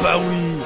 Bah oui,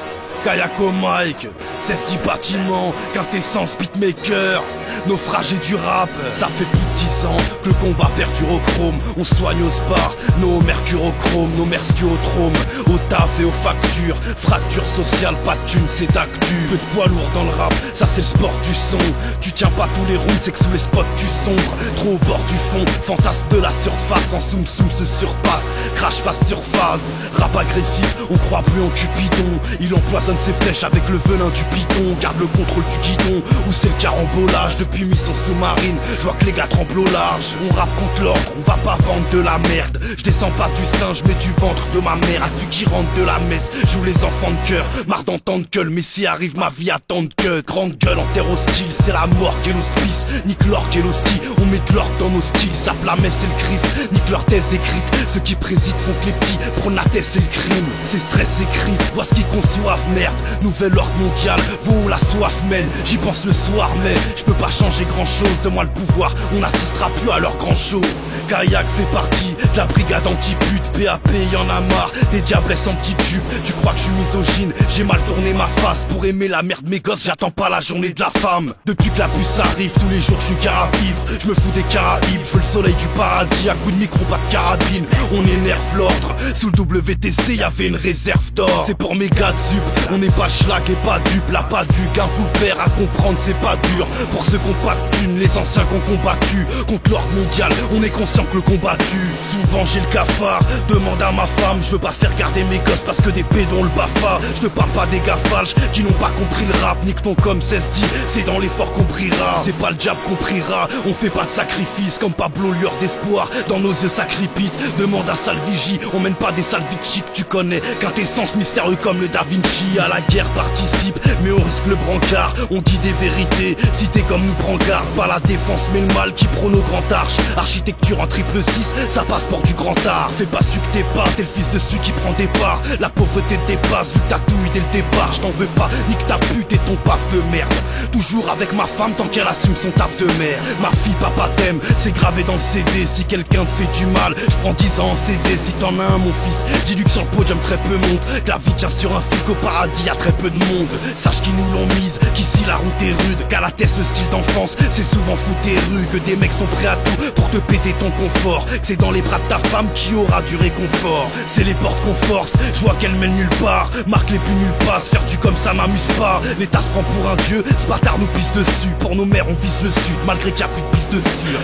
Kayako Mike, c'est ce qui bâtiment, quintessence beatmaker, naufragé du rap. Ça fait plus de 10 ans que le combat perdure au chrome. On soigne au spar, nos mercurochromes, nos merstiotromes, au taf et aux factures. Fracture sociale, pas de thunes, c'est actu. Peu de poids lourd dans le rap, ça c'est le sport du son. Tu tiens pas tous les rounds, c'est que sous les spots tu sombres. Trop au bord du fond, fantasme de la surface. En soum soum se surpasse, crash face sur phase. Rap agressif, on croit plus en Cupidon. Il empoisonne ses flèches avec le venin du python. Garde le contrôle du guidon, où c'est le carambolage. Depuis mission sous-marine, je vois que les gars tremblent au large. On rappe contre l'ordre, on va pas vendre de la merde. Je descends pas du sein, je mets du ventre de ma mère à celui qui rentre de la messe. Joue les enfants de cœur, marre d'entendre que le messie arrive, ma vie attend que. Grande gueule en terre hostile, c'est la mort et l'hospice. Nique l'orgue et l'hostie, on met de l'ordre dans nos styles. Zappe la messe et le Christ, nique leur thèse écrite. Ceux qui président font que les petits prônent la thèse et le crime. C'est stress et crise, vois ce qui conçoivent, merde. Nouvel ordre mondial, vaut la soif mène. J'y pense le soir mais je peux pas changer grand chose. De moi le pouvoir, on n'assistera plus à leur grand show. Kayak fait partie de la brigade anti-pute. PAP y'en a marre, des diablesses en petite jupe. Tu crois que je suis misogyne, j'ai mal tourné ma face. Pour aimer la merde mes gosses, j'attends pas la journée de la femme. Depuis que la puce arrive, tous les jours je suis qu'à vivre. Je me fous des Caraïbes, je veux le soleil du paradis. À coup de micro, pas de carabine, on énerve l'ordre. Sous le WTC y'avait une réserve d'or. C'est pour mes gars de sup, on n'est pas schlag et pas dupe. Là pas du gain vous perd à comprendre c'est pas dur. Pour ceux qui ont pas de thunes, les anciens qui ont combattu contre l'ordre mondial, on est conscient que le combat tue. Souvent j'ai le cafard, demande à ma femme. Je veux pas faire garder mes gosses parce que des pédons le bafa. Je te parle pas des gars falches qui n'ont pas compris le rap. Nique ton comme 16 dit, c'est dans l'effort qu'on priera. C'est pas le diable qu'on priera, on fait pas de sacrifice. Comme Pablo lueur d'espoir, dans nos yeux sacripite. Demande à Salvigi, on mène pas des salvichiques. Tu connais quintessence mystérieux comme le Da Vinci. À la guerre participe, mais on risque le brancard. On dit des vérités, si t'es comme nous prends garde. Pas la défense mais le mal qui prône au grand arche. Architecture en triple 6, ça passe pour du grand art. Fais pas celui que t'es pas, t'es le fils de celui qui prend des parts. La pauvreté te dépasse, vu que t'as tout eu dès le départ. Je t'en veux pas, nique ta pute et ton paf de merde. Toujours avec ma femme tant qu'elle assume son taf de mère. Ma fille, papa t'aime, c'est gravé dans le CD. Si quelqu'un te fait du mal, je prends 10 ans en CD. Si t'en as un mon fils, dis-lui que sur le podium très peu monte. Que la vie tient sur un fil, qu'au paradis y'a très peu de monde. Sache qu'ils nous l'ont mise, qu'ici la route est rude. Qu'à la tête le style d'enfance, c'est souvent foutu et rue. Que des mecs sont prêts à tout pour te péter ton confort. Que c'est dans les bras de ta femme qui aura du réconfort. C'est les portes qu'on force, je vois qu'elles mènent nulle part. Marque les plus nulles passes, faire du comme ça m'amuse pas. L'État se prend pour un dieu, ce bâtard nous pisse dessus. Pour nos mères on vise le sud, malgré qu'il y a plus de pisse dessus.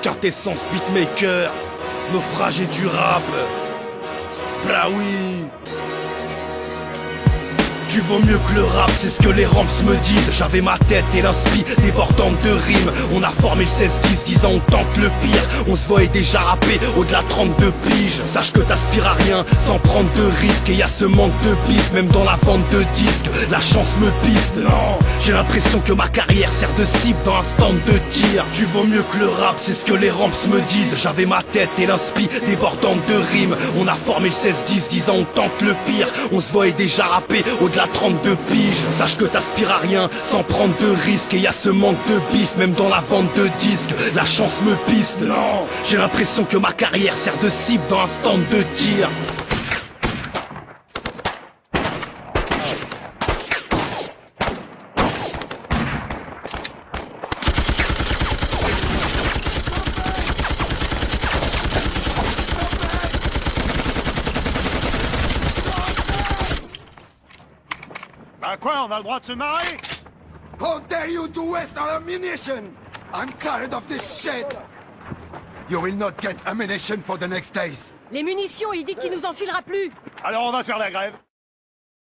Quintessence beatmaker, naufragé du rap. Bah oui. Tu vaux mieux que le rap, c'est ce que les ramps me disent. J'avais ma tête et l'inspi débordante de rimes. On a formé le 16-10, disant on tente le pire. On se voyait déjà rapper au-delà de 32 piges. Sache que t'aspires à rien sans prendre de risques. Et y a ce manque de bif, même dans la vente de disques. La chance me piste, non. J'ai l'impression que ma carrière sert de cible dans un stand de tir. Tu vaux mieux que le rap, c'est ce que les ramps me disent. J'avais ma tête et l'inspi débordante de rimes. On a formé le 16-10, disant on tente le pire. On se voyait déjà rapper au-delà de 32 piges. Sache que t'aspires à rien sans prendre de risques. Et y a ce manque de bif même dans la vente de disques. La chance me piste, non. J'ai l'impression que ma carrière sert de cible dans un stand de tir. Bah quoi, on a le droit de se marrer? How dare you to waste our ammunition? I'm tired of this shit! You will not get ammunition for the next days. Les munitions, il dit qu'il nous en filera plus. Alors on va faire la grève.